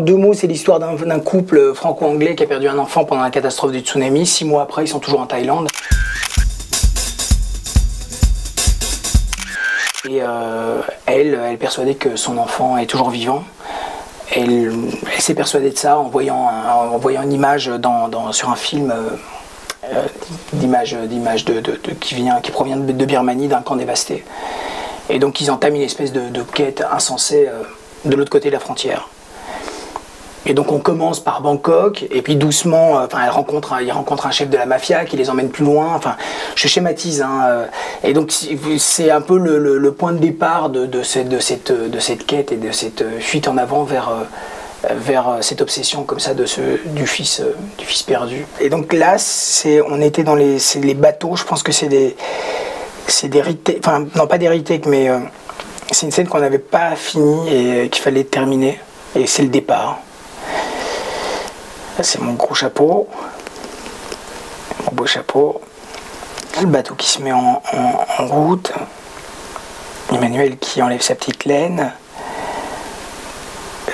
deux mots, c'est l'histoire d'un couple franco-anglais qui a perdu un enfant pendant la catastrophe du tsunami. 6 mois après, ils sont toujours en Thaïlande. Et elle est persuadée que son enfant est toujours vivant. Elle s'est persuadée de ça en voyant une image sur un film qui provient de Birmanie, d'un camp dévasté. Et donc ils entament une espèce de quête insensée de l'autre côté de la frontière. Et donc on commence par Bangkok, et puis doucement, ils rencontrent un chef de la mafia qui les emmène plus loin. Enfin, je schématise, hein, et donc c'est un peu le point de départ de cette quête et de cette fuite en avant vers cette obsession comme ça du fils perdu. Et donc là, on était dans les bateaux. Je pense que c'est des retakes, enfin non pas des retakes, mais c'est une scène qu'on n'avait pas finie et qu'il fallait terminer. Et c'est le départ. Là, c'est mon gros chapeau, mon beau chapeau. Le bateau qui se met en route. Emmanuel qui enlève sa petite laine.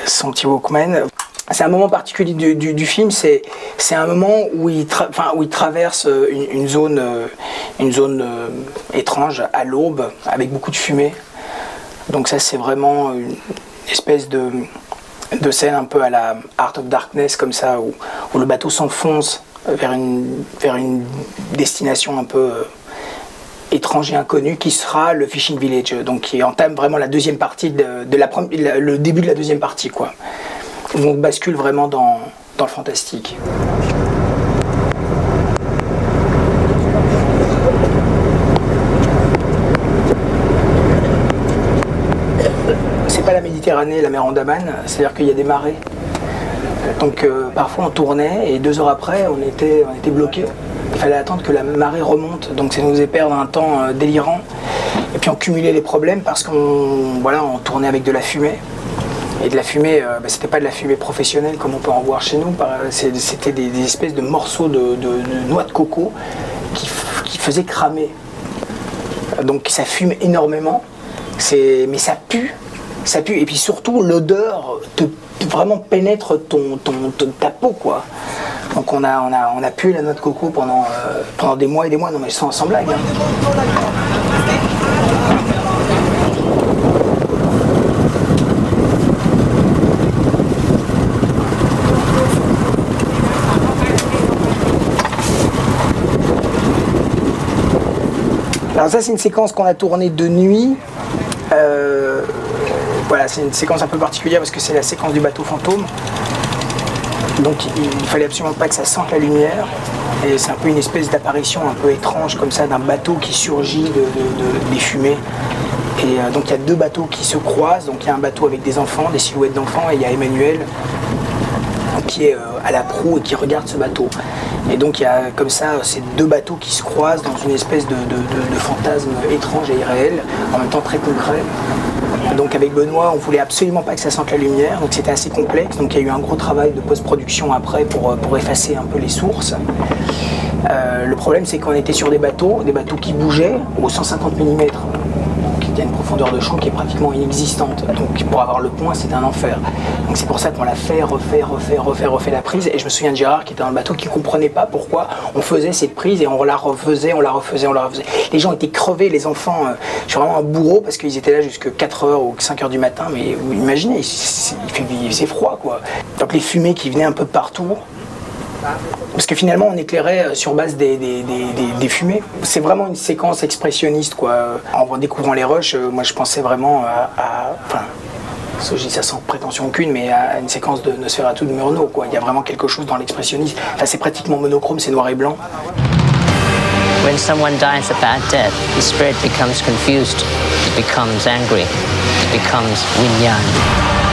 Son petit Walkman. C'est un moment particulier du film. C'est un moment où il traverse une zone étrange à l'aube avec beaucoup de fumée. Donc ça, c'est vraiment une espèce de scène un peu à la Art of Darkness, comme ça, où le bateau s'enfonce vers une destination un peu étrange et inconnue, qui sera le Fishing Village, donc qui entame vraiment la deuxième partie, le début de la deuxième partie, quoi. Où on bascule vraiment dans le fantastique. C'est pas la Méditerranée, la mer Andaman, c'est-à-dire qu'il y a des marées. Donc parfois on tournait et 2 heures après on était bloqué. Il fallait attendre que la marée remonte, donc ça nous faisait perdre un temps délirant. Et puis on cumulait les problèmes parce qu'on tournait avec de la fumée. Et de la fumée, c'était pas de la fumée professionnelle comme on peut en voir chez nous, c'était des espèces de morceaux de noix de coco qui faisaient cramer. Donc ça fume énormément, mais ça pue. Ça pue, et puis surtout l'odeur vraiment pénètre ta peau, quoi. Donc on a pué la noix de coco pendant des mois et des mois, non mais sans blague. Hein. Alors ça, c'est une séquence qu'on a tournée de nuit. Voilà, c'est une séquence un peu particulière parce que c'est la séquence du bateau fantôme. Donc il fallait absolument pas que ça sente la lumière. Et c'est un peu une espèce d'apparition un peu étrange comme ça d'un bateau qui surgit des fumées. Et donc il y a 2 bateaux qui se croisent. Donc il y a un bateau avec des enfants, des silhouettes d'enfants, et il y a Emmanuel qui est à la proue et qui regarde ce bateau. Et donc il y a comme ça ces 2 bateaux qui se croisent dans une espèce de fantasme étrange et irréel, en même temps très concret. Donc avec Benoît, on voulait absolument pas que ça sente la lumière, donc c'était assez complexe. Donc il y a eu un gros travail de post-production après pour effacer un peu les sources. Le problème, c'est qu'on était sur des bateaux qui bougeaient au 150 mm. Il y a une profondeur de champ qui est pratiquement inexistante. Donc pour avoir le point, c'est un enfer. Donc c'est pour ça qu'on l'a refait la prise. Et je me souviens de Gérard qui était dans le bateau qui ne comprenait pas pourquoi on faisait cette prise et on la refaisait. Les gens étaient crevés, les enfants. Je suis vraiment un bourreau parce qu'ils étaient là jusqu'à 4h ou 5h du matin. Mais vous imaginez, il faisait froid, quoi. Donc les fumées qui venaient un peu de partout. Parce que finalement on éclairait sur base des fumées. C'est vraiment une séquence expressionniste, quoi. En découvrant les rushs, moi je pensais vraiment je dis ça sans prétention aucune, mais à une séquence de Nosferatu de Murnau, quoi. Il y a vraiment quelque chose dans l'expressionnisme. Enfin, c'est pratiquement monochrome, c'est noir et blanc. When someone dies a bad death, the spirit becomes confused, it becomes angry, it becomes Winyan.